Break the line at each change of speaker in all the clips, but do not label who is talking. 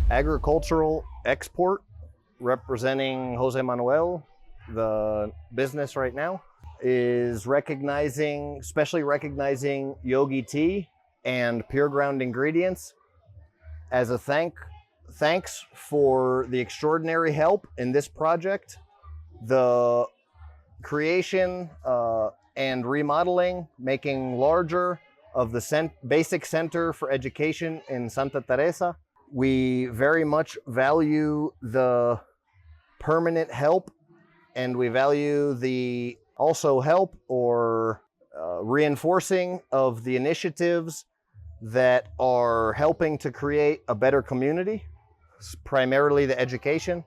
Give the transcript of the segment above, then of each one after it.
agricultural export representing Jose Manuel, the business right now, is especially recognizing Yogi Tea and Pure Ground Ingredients as a thanks for the extraordinary help in this project, the creation and remodeling, making larger of the basic center for education in Santa Teresa. We very much value the permanent help, and we value the also help or reinforcing of the initiatives that are helping to create a better community, primarily the education.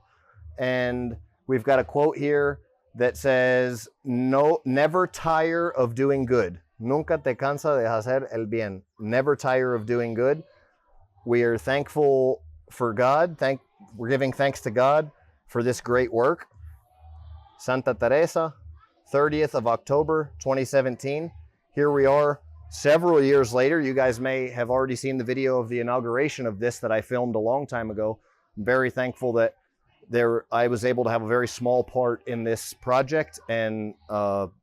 And we've got a quote here that says, "No, never tire of doing good. Nunca te cansa de hacer el bien." Never tire of doing good. We are thankful for God. We're giving thanks to God for this great work. Santa Teresa, 30th of October, 2017. Here we are several years later. You guys may have already seen the video of the inauguration of this that I filmed a long time ago. I'm very thankful that I was able to have a very small part in this project, and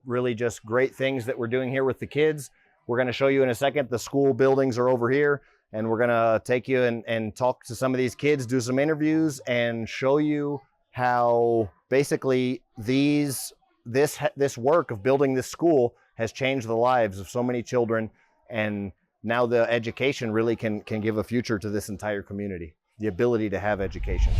really just great things that we're doing here with the kids. We're going to show you in a second. The school buildings are over here, and we're going to take you and talk to some of these kids, do some interviews, and show you how basically this work of building this school has changed the lives of so many children, and now the education really can give a future to this entire community, the ability to have education.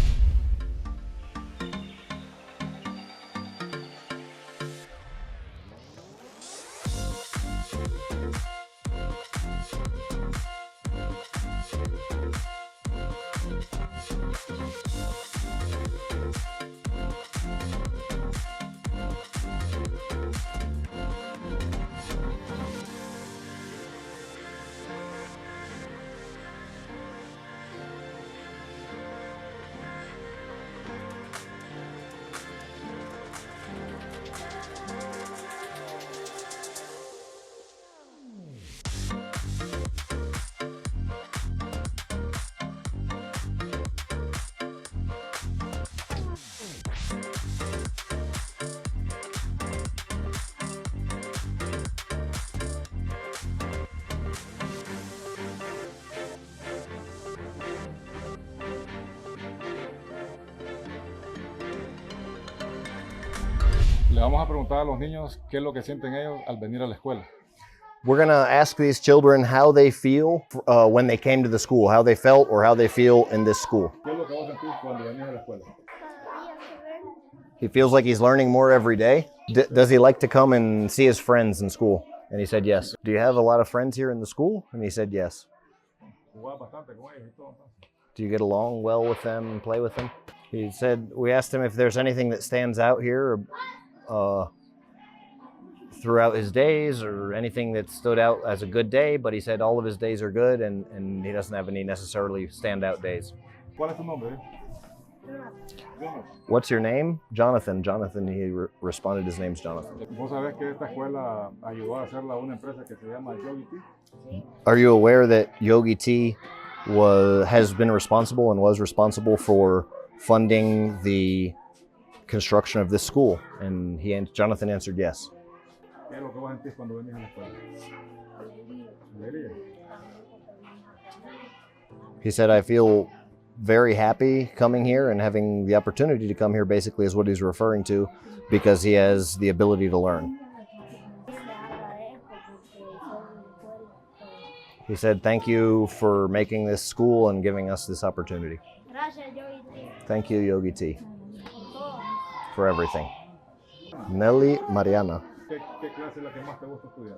Le vamos a preguntar a los niños qué es lo que sienten ellos al venir a la escuela.
We're going to ask these children how they feel when they came to the school, how they felt or how they feel in this school.
¿Qué es lo que vos sentís cuando venís a la escuela?
He feels like he's learning more every day. Does he like to come and see his friends in school? And he said yes. Do you have a lot of friends here in the school? And he said yes.
¿Jugás bastante con ellos y todo?
Do you get along well with them and play with them? He said, we asked him if there's anything that stands out here throughout his days or anything that stood out as a good day, but he said all of his days are good and he doesn't have any necessarily standout days.
¿Cuál es tu nombre?
What's your name? Jonathan. Jonathan, he responded his name's Jonathan.
¿Vos sabés que esta escuela ayudó a hacerla una empresa que se llama Yogi Tea?
Are you aware that Yogi Tea has been responsible and was responsible for funding the construction of this school? And Jonathan answered yes.
¿Qué es lo que vos sentís cuando venís a la escuela? Alegría.
He said, I feel very happy coming here and having the opportunity to come here, basically is what he's referring to, because he has the ability to learn. He said, thank you for making this school and giving us this opportunity. Thank you, Yogi Tea, for everything. Nelly Mariana.
¿Qué clase es la que más te gusta estudiar?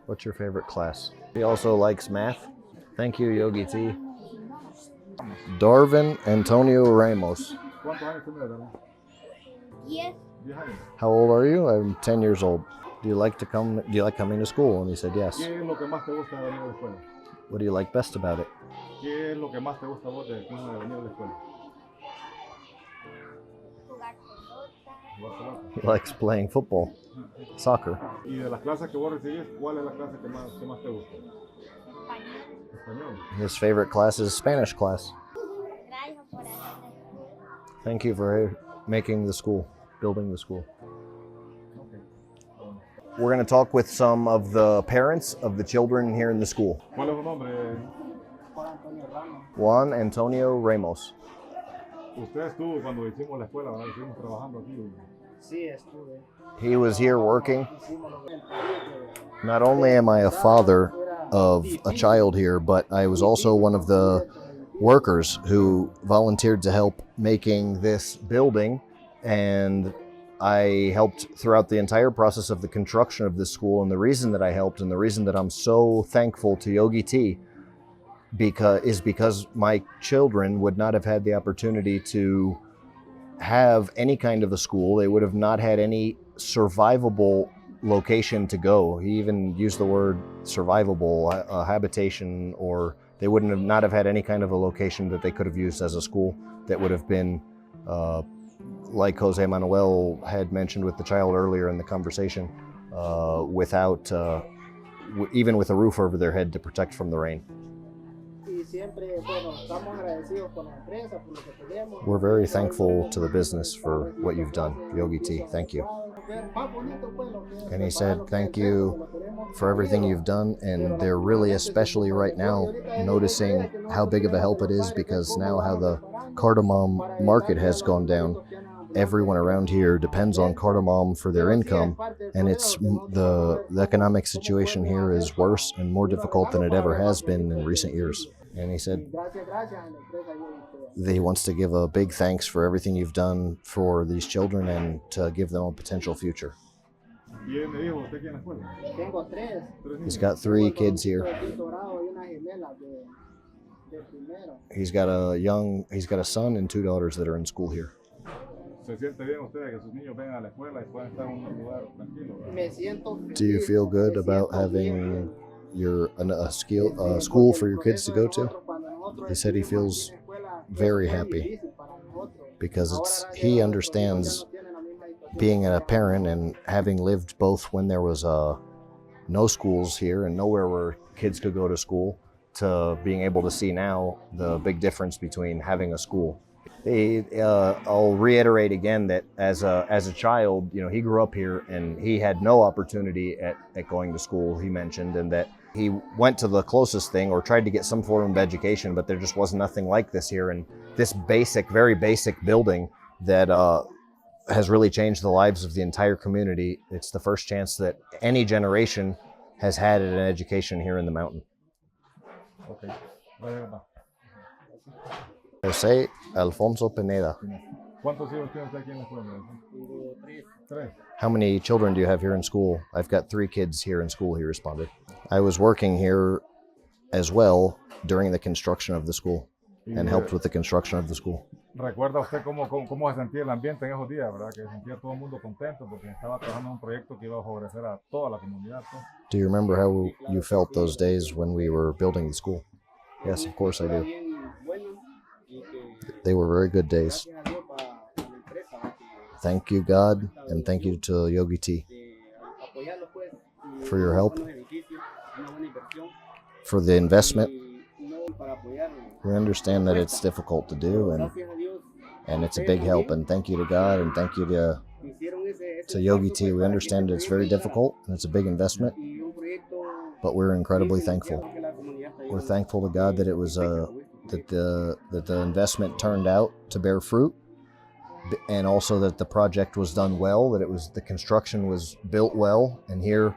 What's your favorite class? He also likes math. Thank you, Yogi Tea. Darvin Antonio Ramos.
¿Cuántos años tenés, Darwin?
10.
10 años.
How old are you? I'm 10 years old. Do you like coming to school? And he said yes.
¿Qué es lo que más te gusta de venir a la escuela?
What do you like best about it?
¿Qué es lo que más te gusta a vos de venir a la escuela?
Jugar pelota.
¿Jugar pelota?
He likes playing football, soccer.
Y de las clases que vos recibís, ¿cuál es la clase que más te gusta?
Español.
Español.
His favorite class is Spanish class.
Gracias,
Thank you for making the school, building the school. We're going to talk with some of the parents of the children here in the school.
¿Cuál es su nombre?
Juan Antonio Ramos.
Usted estuvo cuando hicimos la escuela, ¿verdad? Estuvimos trabajando aquí.
Sí, estuve.
He was here working. Not only am I a father of a child here, but I was also one of the workers who volunteered to help making this building, and I helped throughout the entire process of the construction of this school. And the reason that I helped, and the reason that I'm so thankful to Yogi Tea, because my children would not have had the opportunity to have any kind of a school. They would have not had any survivable location to go. He even used the word survivable, habitation, or they wouldn't have not have had any kind of a location that they could have used as a school that would have been like Jose Manuel had mentioned with the child earlier in the conversation, without even with a roof over their head to protect from the rain. We're very thankful to the business for what you've done, Yogi Tea. Thank you. And he said, thank you for everything you've done. And they're really, especially right now, noticing how big of a help it is, because now how the cardamom market has gone down. Everyone around here depends on cardamom for their income, and it's the economic situation here is worse and more difficult than it ever has been in recent years. And he said that he wants to give a big thanks for everything you've done for these children and to give them a potential future. He's got 3 kids here. He's got a son and 2 daughters that are in school here. Do you feel good about having a school for your kids to go to? He said he feels very happy because he understands being a parent and having lived both when there was no schools here and nowhere where kids could go to school, to being able to see now the big difference between having a school. I'll reiterate again that as a child, he grew up here and he had no opportunity at going to school, he mentioned, and that he went to the closest thing or tried to get some form of education, but there just was nothing like this here. And this very basic building that has really changed the lives of the entire community. It's the first chance that any generation has had an education here in the mountain.
Okay.
Jose Alfonso Pineda.
¿Cuántos hijos tiene usted aquí en la escuela? 3.
How many children do you have here in school? I've got 3 kids here in school, he responded. I was working here as well during the construction of the school and helped with the construction of the school.
¿Recuerda usted cómo se sentía el ambiente en esos días, verdad? Que se sentía todo el mundo contento porque estaba trabajando en un proyecto que iba a favorecer a toda la comunidad.
Do you remember how you felt those days when we were building the school? Yes, of course I do. They were very good days. Thank you, God, and thank you to Yogi Tea for your help, for the investment. We understand that it's difficult to do, and it's a big help, and thank you to God, and thank you to Yogi Tea. We understand it's very difficult, and it's a big investment, but we're incredibly thankful. We're thankful to God that it was that the investment turned out to bear fruit, and also that the project was done well, that the construction was built well, and here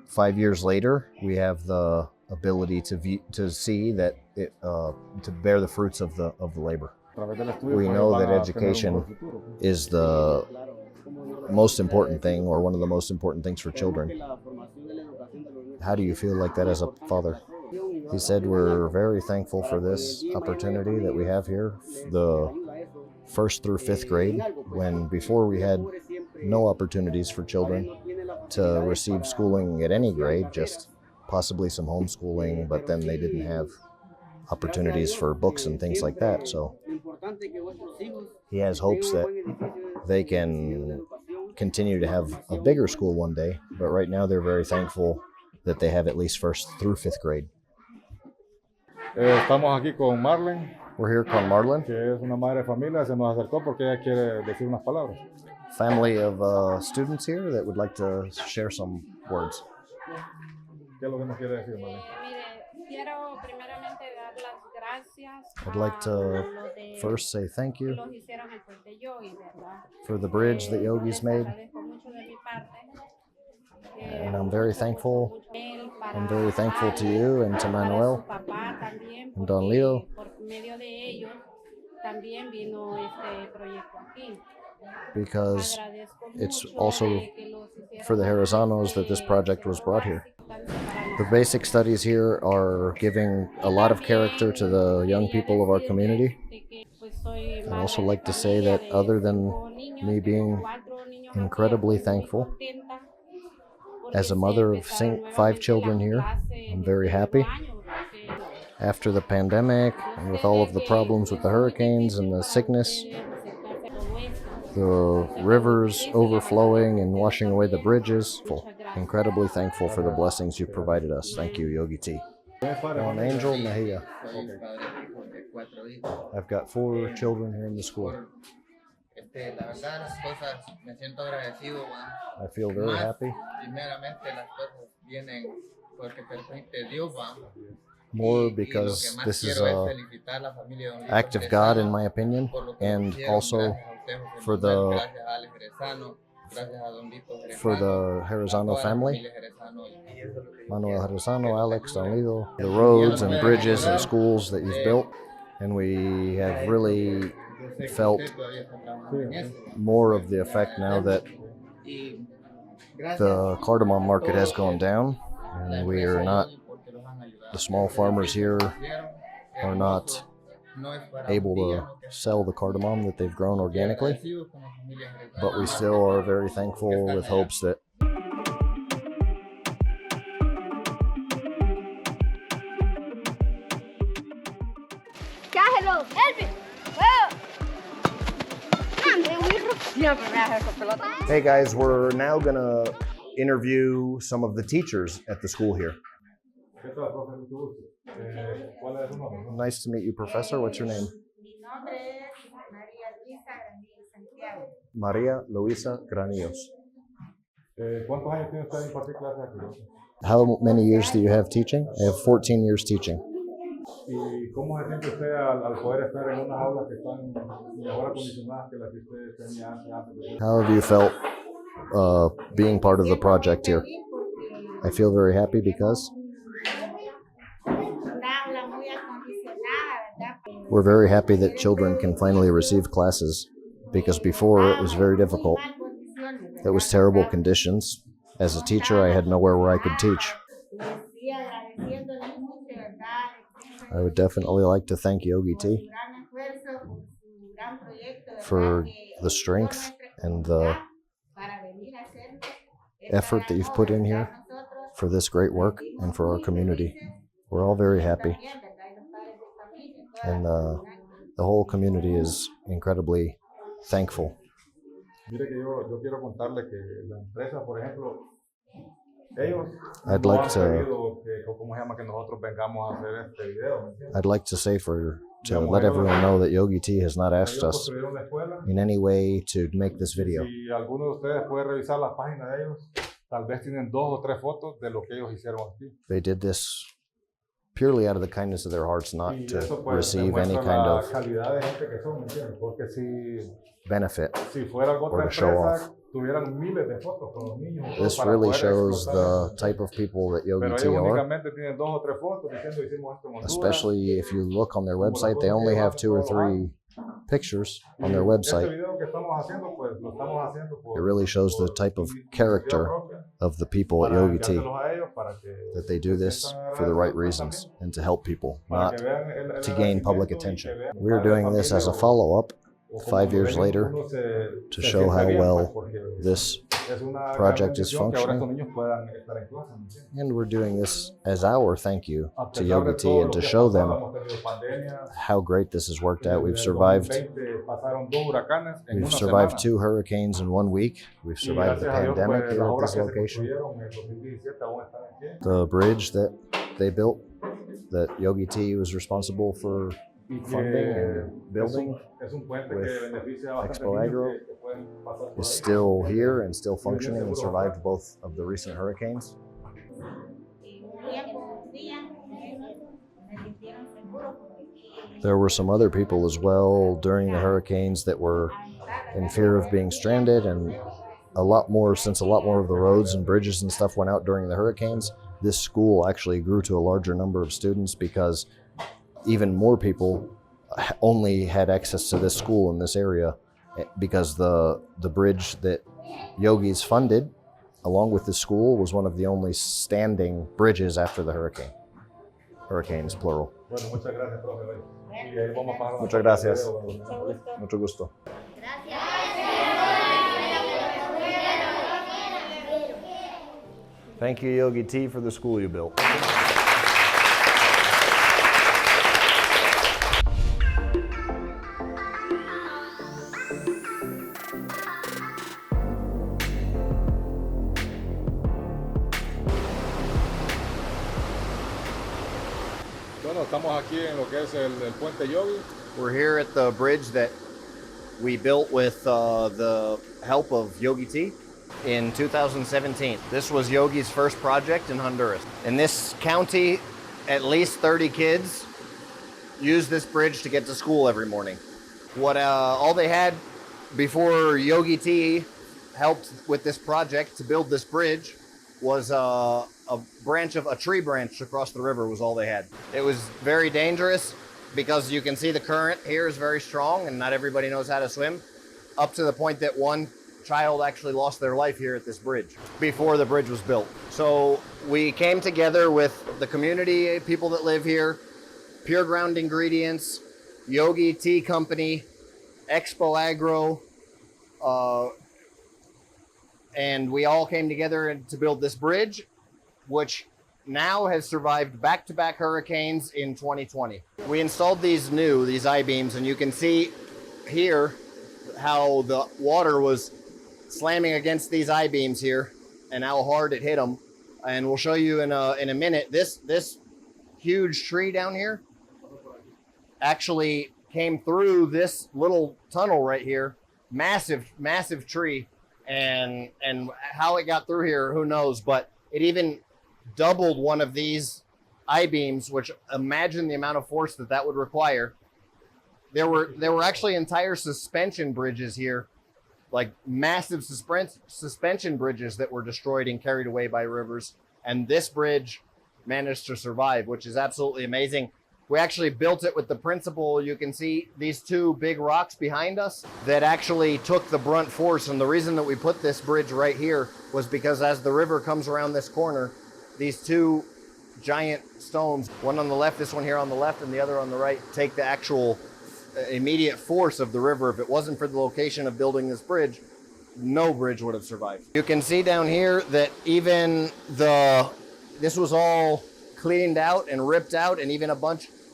5 years later we have the ability to see that it to bear the fruits of the labor. We know that education is the most important thing, or one of the most important things for children. How do you feel like that as a father? He said we're very thankful for this opportunity that we have here, the 1st through 5th grade, when before we had no opportunities for children to receive schooling at any grade, just possibly some homeschooling, but then they didn't have opportunities for books and things like that. So he has hopes that they can continue to have a bigger school one day, but right now they're very thankful that they have at least 1st through 5th grade.
Estamos aquí con Marlene.
We're here con Marlon,
que es una madre de familia, se nos acercó porque ella quiere decir unas palabras.
family of students here that would like to share some words.
¿Qué es lo que nos quiere decir, Marlene?
Mire, quiero primeramente dar las gracias
I'd like to
los de
first say thank
que
you
los hicieron el puente Yogi, ¿verdad?
for the bridge that Yogi's
Les
made,
agradezco mucho de mi parte.
and I'm very thankful.
Para
I'm very thankful to you and to
para
Manuel
su papá también,
and Don Leo,
por medio de ellos también vino este proyecto aquí.
because
Agradezco
it's
mucho
also
que los hicieron
for the Jerizanos that this project was brought here. The basic studies here are giving a lot of character to the young people of our community. I'd also like to say that other than me being incredibly thankful, as a mother of 5 children here, I'm very happy. After the pandemic and with all of the problems with the hurricanes and the sickness, the rivers overflowing and washing away the bridges, incredibly thankful for the blessings you've provided us. Thank you, Yogi Tea. I'm Angel Mejia. I've got 4 children here in the school.
La verdad, las cosas, me siento agradecido,
I feel very happy.
Primeramente, las cosas vienen porque permite Dios,
More because this is an act of God, in my opinion, and also for the Jerezano family, Manuel Jerezano, Alex, Don Leo, the roads and bridges and schools that you've built, and we have really felt more of the effect now that the cardamom market has gone down, and we are not, the small farmers here are not able to sell the cardamom that they've grown organically, but we still are very thankful with hopes that
Cájelo, Elvis.
Hey guys, we're now gonna interview some of the teachers at the school here.
¿Qué tal, profe? Mucho gusto. ¿Cuál es su nombre?
Nice to meet you, Professor. What's your name?
Mi nombre es María Luisa Granillo Santiago.
Maria Luisa Granillos.
¿Cuántos años tiene usted en impartir clases aquí, profe?
How many years do you have teaching? I have 14 years teaching.
¿Y cómo se siente usted al poder estar en unas aulas que están mejor acondicionadas que las que usted tenía antes?
How have you felt being part of the project here? I feel very happy because we're very happy that children can finally receive classes, because before it was very difficult. It was terrible conditions. As a teacher, I had nowhere where I could teach. I would definitely like to thank Yogi Tea for the strength and the effort that you've put in here for this great work and for our community. We're all very happy. And the whole community is incredibly thankful.
Mire que yo quiero contarle que la empresa, por ejemplo, ellos
I'd
no
like
han
to
querido que nosotros vengamos a hacer este video, ¿me entiendes?
I'd like to say to let everyone know that Yogi Tea has not asked
Ellos
us
construyeron la escuela.
in any way to make this video.
Si alguno de ustedes puede revisar la página de ellos, tal vez tienen 2 o 3 fotos de lo que ellos hicieron aquí.
They did this purely out of the kindness of their hearts, not
Y
to
eso pues
receive any
demuestra
kind
la
of
calidad de gente que son, ¿me entiendes? Porque
benefit.
si fuera
or
otra
to show
empresa,
off.
tuvieran miles de fotos con los niños.
This
para
really
poder
shows
explotar
the type of people that Yogi
Pero
Tea
ellos
are.
únicamente tienen 2 o 3 fotos diciendo hicimos esto en Honduras.
Especially if you look on their website, they only have 2 or 3 pictures on their website.
Este video que estamos haciendo, pues lo estamos haciendo
It really shows the type of character of the people at
para
Yogi Tea,
enviárselos a ellos para que
that they do this for the right reasons and to help people,
para
not
que vean el
to gain public
agradecimiento y
attention.
que vean
We're
padres de
doing this as a
familia
follow-up
o como
5 years
uno
later to show how
sienta bien,
well
pues, porque
this
es una gran
project is
bendición que ahora estos
functioning.
niños puedan estar en clase, ¿me entiendes?
And we're doing this as our thank you
A
to
pesar
Yogi
de
Tea
todo
and
lo
to
que ha
show
pasado,
them
hemos tenido pandemias,
how great this has worked out. We've
desde el
survived
2020 pasaron 2 huracanes en
We've
una
survived
semana.
2 hurricanes in 1 week. We've
Y
survived the
gracias a Dios,
pandemic
pues,
here
las
at
obras
this
que se
location.
construyeron en el 2017 aún están en pie.
The bridge that they built, that Yogi Tea was responsible for
y que
funding and building
es un puente que
with
beneficia a bastantes
ExpoAgro
niños que pueden pasar por
is
ahí.
still here and still functioning and survived both of the recent hurricanes. There were some other people as well during the hurricanes that were in fear of being stranded, and since a lot more of the roads and bridges and stuff went out during the hurricanes, this school actually grew to a larger number of students because even more people only had access to this school in this area because the bridge that Yogi's funded along with the school was one of the only standing bridges after the hurricane. Hurricanes, plural.
Bueno, muchas gracias, profe. Y ahí vamos a pasar
Muchas gracias. Mucho gusto. Thank you, Yogi Tea, for the school you built.
Bueno, estamos aquí en lo que es el puente Yogi.
We're here at the bridge that we built with the help of Yogi Tea in 2017. This was Yogi's first project in Honduras. In this county, at least 30 kids use this bridge to get to school every morning. What all they had before Yogi Tea helped with this project to build this bridge was a tree branch across the river was all they had. It was very dangerous because you can see the current here is very strong and not everybody knows how to swim, up to the point that one child actually lost their life here at this bridge before the bridge was built. So we came together with the community, people that live here, Pure Ground Ingredients, Yogi Tea Company, ExpoAgro, and we all came together to build this bridge, which now has survived back-to-back hurricanes in 2020. We installed these I-beams, and you can see here how the water was slamming against these I-beams here and how hard it hit them. And we'll show you in a minute. This huge tree down here actually came through this little tunnel right here. Massive tree. And how it got through here, who knows? But it even doubled one of these I-beams, which imagine the amount of force that would require. There were actually entire suspension bridges here, like massive suspension bridges that were destroyed and carried away by rivers. And this bridge managed to survive, which is absolutely amazing. We actually built it with the principle, you can see these two big rocks behind us that actually took the brunt force. And the reason that we put this bridge right here was because as the river comes around this corner, these two giant stones, one on the left, this one here on the left, and the other on the right, take the actual immediate force of the river. If it wasn't for the location of building this bridge, no bridge would have survived. You can see down here that even this was all cleaned out and ripped out, and even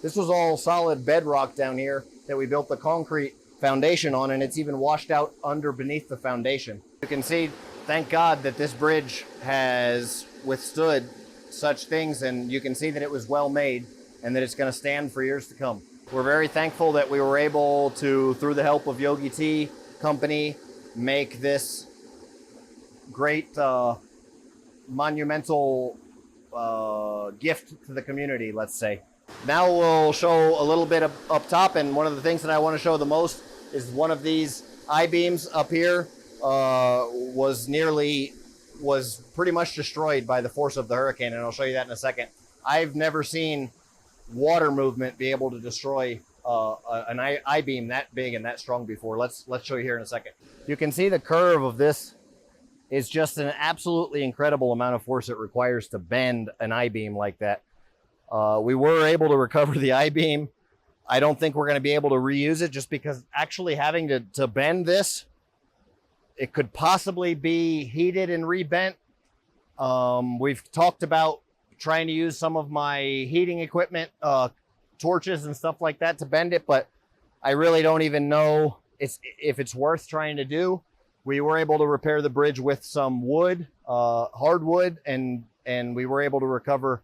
this was all solid bedrock down here that we built the concrete foundation on, and it's even washed out beneath the foundation. You can see, thank God, that this bridge has withstood such things, and you can see that it was well made and that it's going to stand for years to come. We're very thankful that we were able to, through the help of Yogi Tea Company, make this great monumental gift to the community, let's say. Now we'll show a little bit up top, and one of the things that I want to show the most is one of these I-beams up here was pretty much destroyed by the force of the hurricane, and I'll show you that in a second. I've never seen water movement be able to destroy an I-beam that big and that strong before. Let's show you here in a second. You can see the curve of this is just an absolutely incredible amount of force it requires to bend an I-beam like that. We were able to recover the I-beam. I don't think we're going to be able to reuse it just because actually having to bend this, it could possibly be heated and rebent. We've talked about trying to use some of my heating equipment, torches and stuff like that to bend it, but I really don't even know if it's worth trying to do. We were able to repair the bridge with some wood, hardwood, and we were able to recover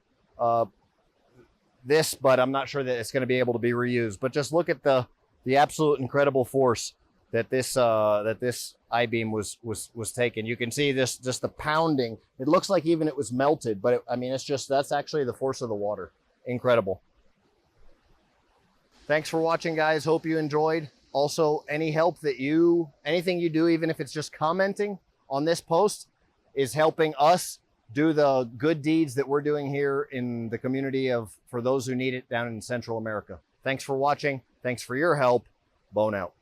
this, but I'm not sure that it's going to be able to be reused. But just look at the absolute incredible force that this I-beam was taken. You can see this, just the pounding. It looks like even it was melted, but I mean, it's just, that's actually the force of the water. Incredible. Thanks for watching, guys. Hope you enjoyed. Also, any help that anything you do, even if it's just commenting on this post, is helping us do the good deeds that we're doing here in the community for those who need it down in Central America. Thanks for watching. Thanks for your help. Bone out.